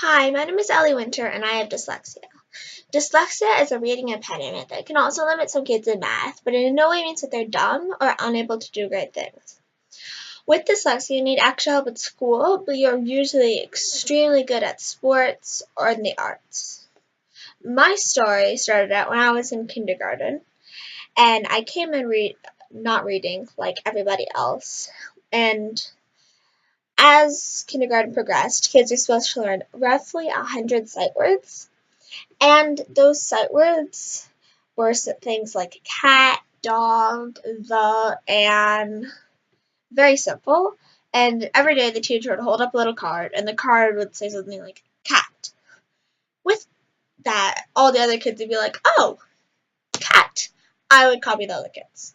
Hi, my name is Ellie Winter and I have dyslexia. Dyslexia is a reading impediment that can also limit some kids in math, but in no way means that they're dumb or unable to do great things. With dyslexia, you need extra help at school, but you're usually extremely good at sports or in the arts. My story started out when I was in kindergarten, and I came in not reading like everybody else. And as kindergarten progressed, kids are supposed to learn roughly 100 sight words. And those sight words were things like cat, dog, the, and very simple. And every day the teacher would hold up a little card, and the card would say something like cat. With that, all the other kids would be like, oh, cat. I would copy the other kids.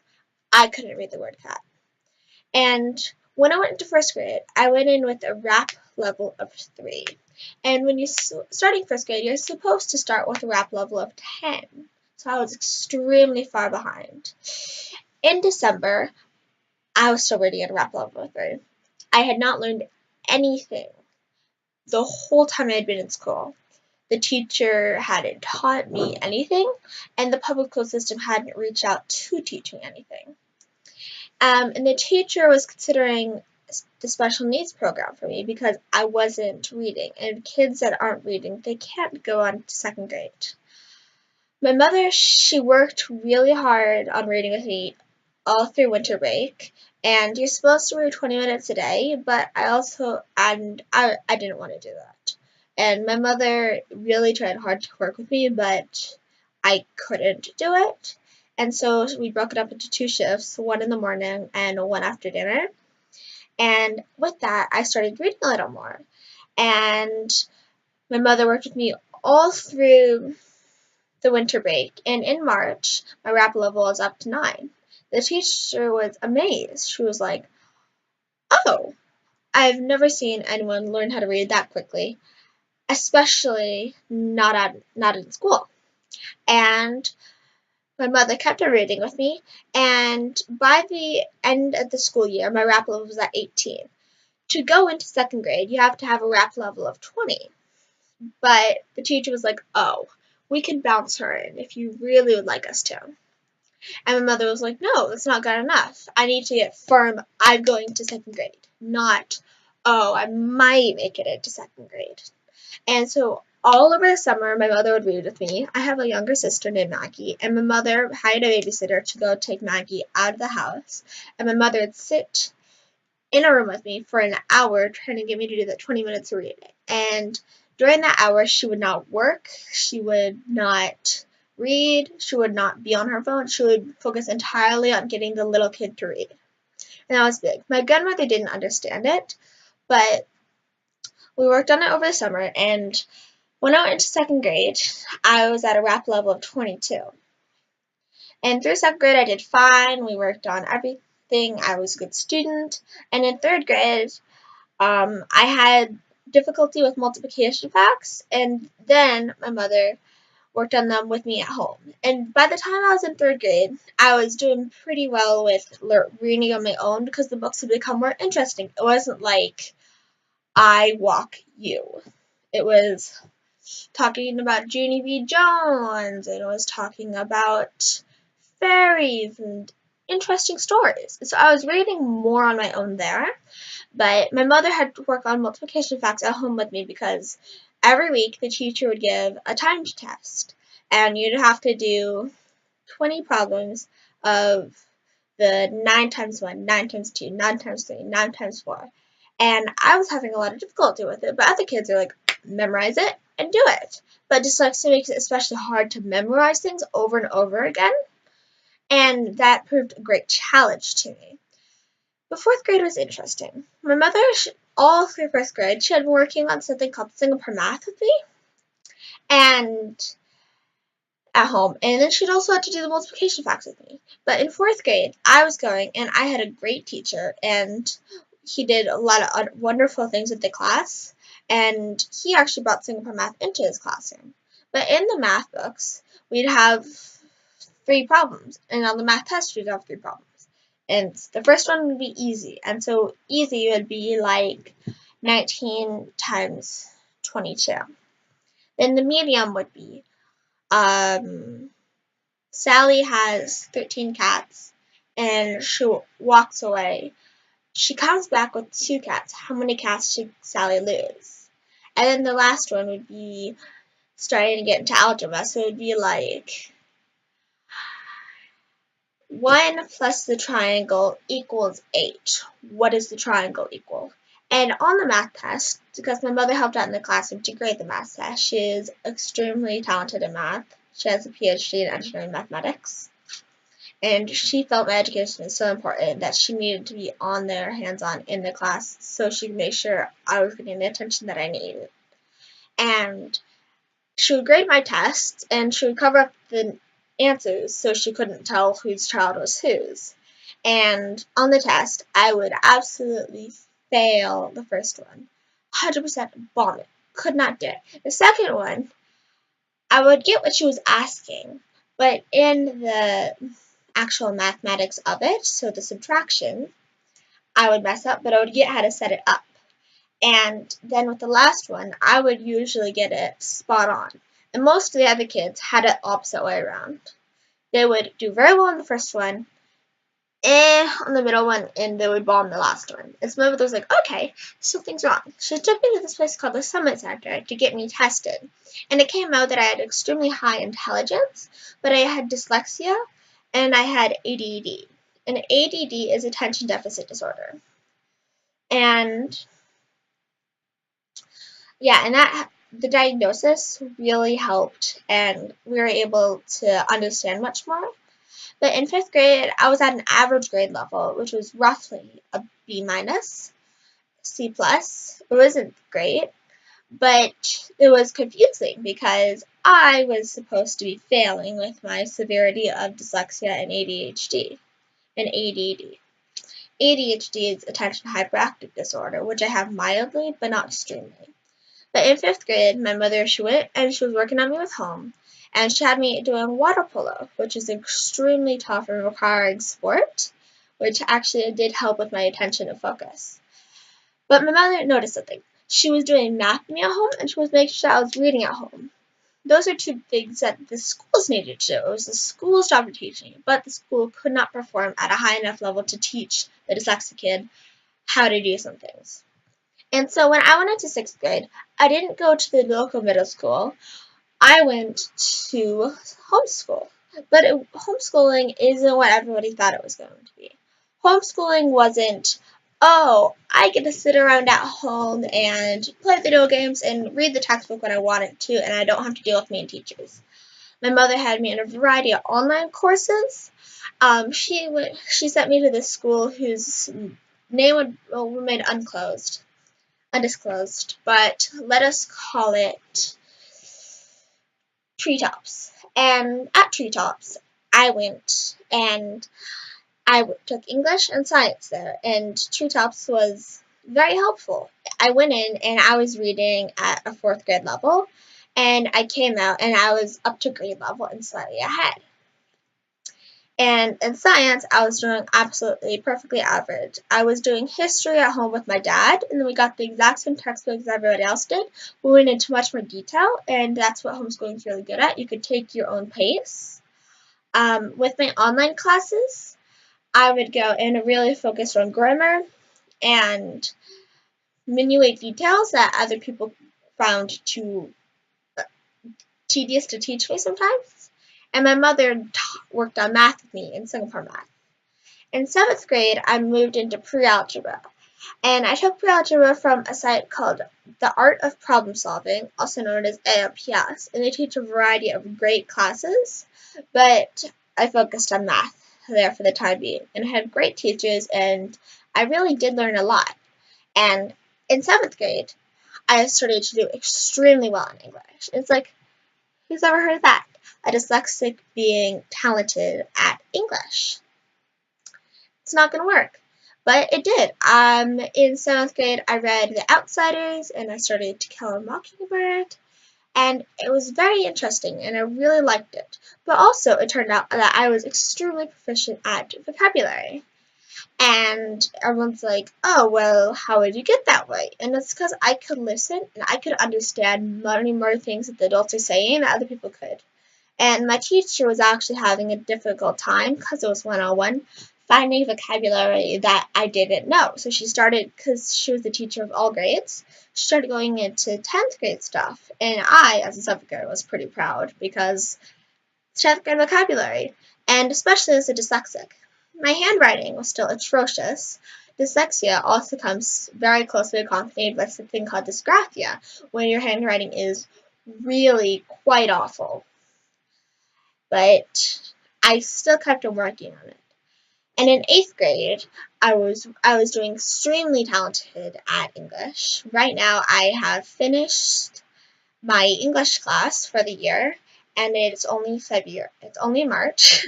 I couldn't read the word cat. And when I went into first grade, I went in with a rap level of 3. And when you're starting first grade, you're supposed to start with a rap level of 10. So I was extremely far behind. In December, I was still reading at a rap level of 3. I had not learned anything the whole time I had been in school. The teacher hadn't taught me anything, and the public school system hadn't reached out to teach me anything. And the teacher was considering the special needs program for me because I wasn't reading. And kids that aren't reading, they can't go on to second grade. My mother, she worked really hard on reading with me all through winter break. And you're supposed to read 20 minutes a day, but I didn't want to do that. And my mother really tried hard to work with me, but I couldn't do it. And so we broke it up into 2 shifts, one in the morning and one after dinner. And with that, I started reading a little more. And my mother worked with me all through the winter break. And in March, my rap level was up to 9. The teacher was amazed. She was like, oh, I've never seen anyone learn how to read that quickly, especially not in school. And my mother kept on reading with me, and by the end of the school year, my rap level was at 18. To go into second grade, you have to have a rap level of 20. But the teacher was like, oh, we can bounce her in if you really would like us to. And my mother was like, no, that's not good enough. I need to get firm. I'm going to second grade. Not, oh, I might make it into second grade. And so all over the summer, my mother would read with me. I have a younger sister named Maggie, and my mother hired a babysitter to go take Maggie out of the house. And my mother would sit in a room with me for an hour trying to get me to do that 20 minutes of reading. And during that hour, she would not work. She would not read. She would not be on her phone. She would focus entirely on getting the little kid to read. And that was big. My grandmother didn't understand it, but we worked on it over the summer, and when I went into second grade, I was at a rap level of 22. And through second grade, I did fine. We worked on everything. I was a good student. And in third grade, I had difficulty with multiplication facts, and then my mother worked on them with me at home. And by the time I was in third grade, I was doing pretty well with reading on my own because the books had become more interesting. It wasn't like I walk you. It was talking about Junie B. Jones, and it was talking about fairies and interesting stories. So I was reading more on my own there, but my mother had to work on multiplication facts at home with me because every week the teacher would give a timed test, and you'd have to do 20 problems of the 9 times 1, 9 times 2, 9 times 3, 9 times 4. And I was having a lot of difficulty with it, but other kids are like, memorize it and do it. But dyslexia makes it especially hard to memorize things over and over again, and that proved a great challenge to me. But fourth grade was interesting. My mother, all through first grade, she had been working on something called Singapore Math with me, and at home, and then she'd also had to do the multiplication facts with me. But in fourth grade, I was going, and I had a great teacher, and he did a lot of wonderful things with the class, and he actually brought Singapore Math into his classroom. But in the math books, we'd have 3 problems, and on the math test, we'd have 3 problems. And the first one would be easy, and so easy would be like 19 times 22. Then the medium would be Sally has 13 cats, and she walks away. She comes back with 2 cats. How many cats should Sally lose? And then the last one would be starting to get into algebra, so it would be like 1 plus the triangle equals 8. What does the triangle equal? And on the math test, because my mother helped out in the classroom to grade the math test, she is extremely talented in math. She has a PhD in engineering mathematics. And she felt my education was so important that she needed to be on there, hands-on, in the class, so she could make sure I was getting the attention that I needed. And she would grade my tests, and she would cover up the answers so she couldn't tell whose child was whose. And on the test, I would absolutely fail the first one. 100% bomb it. Could not do it. The second one, I would get what she was asking, but in the actual mathematics of it, so the subtraction, I would mess up, but I would get how to set it up. And then with the last one, I would usually get it spot on. And most of the other kids had it opposite way around. They would do very well on the first one, on the middle one, and they would bomb the last one. And so my mother was like, okay, something's wrong. She took me to this place called the Summit Center to get me tested. And it came out that I had extremely high intelligence, but I had dyslexia, and I had ADD. And ADD is attention deficit disorder. And yeah, and that the diagnosis really helped, and we were able to understand much more. But in 5th grade, I was at an average grade level, which was roughly a B minus, C plus. It wasn't great, but it was confusing because I was supposed to be failing with my severity of dyslexia and ADHD and ADD. ADHD is attention hyperactive disorder, which I have mildly but not extremely. But in 5th grade, my mother, she went and she was working on me with home, and she had me doing water polo, which is an extremely tough and requiring sport, which actually did help with my attention and focus. But my mother noticed something. She was doing math with me at home, and she was making sure I was reading at home. Those are 2 things that the schools needed to do. It was the school's job to teach me, but the school could not perform at a high enough level to teach the dyslexic kid how to do some things. And so when I went into 6th grade, I didn't go to the local middle school. I went to homeschool. But homeschooling isn't what everybody thought it was going to be. Homeschooling wasn't, oh, I get to sit around at home and play video games and read the textbook when I wanted to, and I don't have to deal with mean teachers. My mother had me in a variety of online courses. She sent me to this school whose name would remain undisclosed, but let us call it Treetops. And at Treetops, I went and I took English and science there, and Treetops was very helpful. I went in and I was reading at a 4th grade level, and I came out and I was up to grade level and slightly ahead. And in science, I was doing absolutely perfectly average. I was doing history at home with my dad, and then we got the exact same textbooks everybody else did. We went into much more detail, and that's what homeschooling is really good at. You could take your own pace. With my online classes, I would go and really focus on grammar and minute details that other people found too tedious to teach me sometimes. And my mother worked on math with me in Singapore math. In 7th grade, I moved into pre-algebra, and I took pre-algebra from a site called The Art of Problem Solving, also known as ALPS, and they teach a variety of great classes, but I focused on math there for the time being, and I had great teachers, and I really did learn a lot. And in 7th grade, I started to do extremely well in English. It's like, who's ever heard of that? A dyslexic being talented at English. It's not going to work. But it did. In 7th grade, I read The Outsiders, and I started To Kill a Mockingbird, and it was very interesting, and I really liked it. But also, it turned out that I was extremely proficient at vocabulary. And everyone's like, oh, well, how would you get that way? And it's because I could listen and I could understand many more things that the adults are saying that other people could. And my teacher was actually having a difficult time because it was one-on-one finding vocabulary that I didn't know. So she started, because she was the teacher of all grades, she started going into 10th grade stuff. And I, as a 7th grader, was pretty proud because it's 10th grade vocabulary, and especially as a dyslexic. My handwriting was still atrocious. Dyslexia also comes very closely accompanied with something called dysgraphia, when your handwriting is really quite awful. But I still kept on working on it. And in 8th grade, I was doing extremely talented at English. Right now, I have finished my English class for the year, and it's only February. It's only March,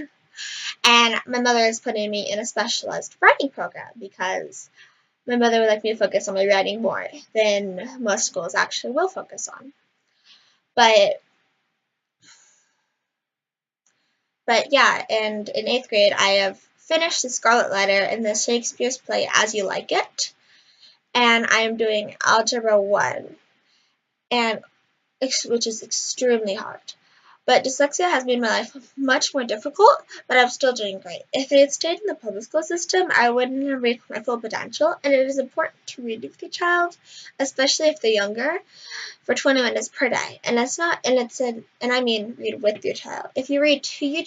and my mother is putting me in a specialized writing program because my mother would like me to focus on my writing more than most schools actually will focus on. But yeah, and in 8th grade, I have finished The Scarlet Letter and the Shakespeare's play As You Like It, and I am doing Algebra 1, and which is extremely hard. But dyslexia has made my life much more difficult, but I'm still doing great. If I had stayed in the public school system, I wouldn't have reached my full potential, and it is important to read with your child, especially if they're younger, for 20 minutes per day. And I mean read with your child. If you read to your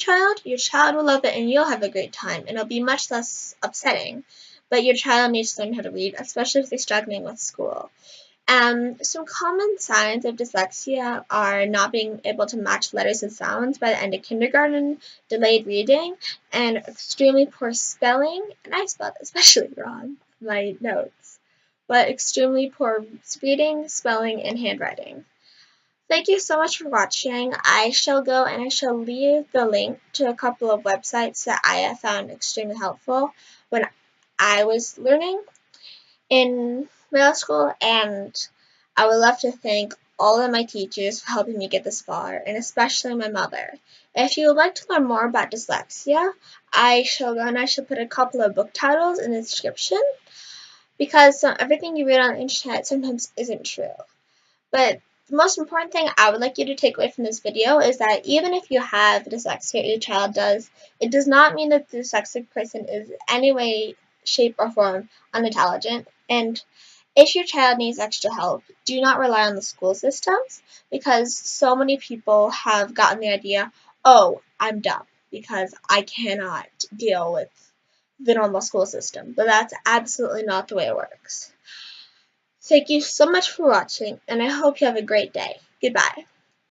child will love it and you'll have a great time, and it'll be much less upsetting. But your child needs to learn how to read, especially if they're struggling with school. Some common signs of dyslexia are not being able to match letters and sounds by the end of kindergarten, delayed reading, and extremely poor spelling. And I spelled especially wrong in my notes, but extremely poor reading, spelling, and handwriting. Thank you so much for watching. I shall go and I shall leave the link to a couple of websites that I have found extremely helpful when I was learning in middle school, and I would love to thank all of my teachers for helping me get this far, and especially my mother. If you would like to learn more about dyslexia, I shall go and I shall put a couple of book titles in the description, because everything you read on the internet sometimes isn't true. But the most important thing I would like you to take away from this video is that even if you have dyslexia, your child does, it does not mean that the dyslexic person is in any way, shape, or form unintelligent. And if your child needs extra help, do not rely on the school systems, because so many people have gotten the idea, oh, I'm dumb because I cannot deal with the normal school system. But that's absolutely not the way it works. Thank you so much for watching, and I hope you have a great day. Goodbye.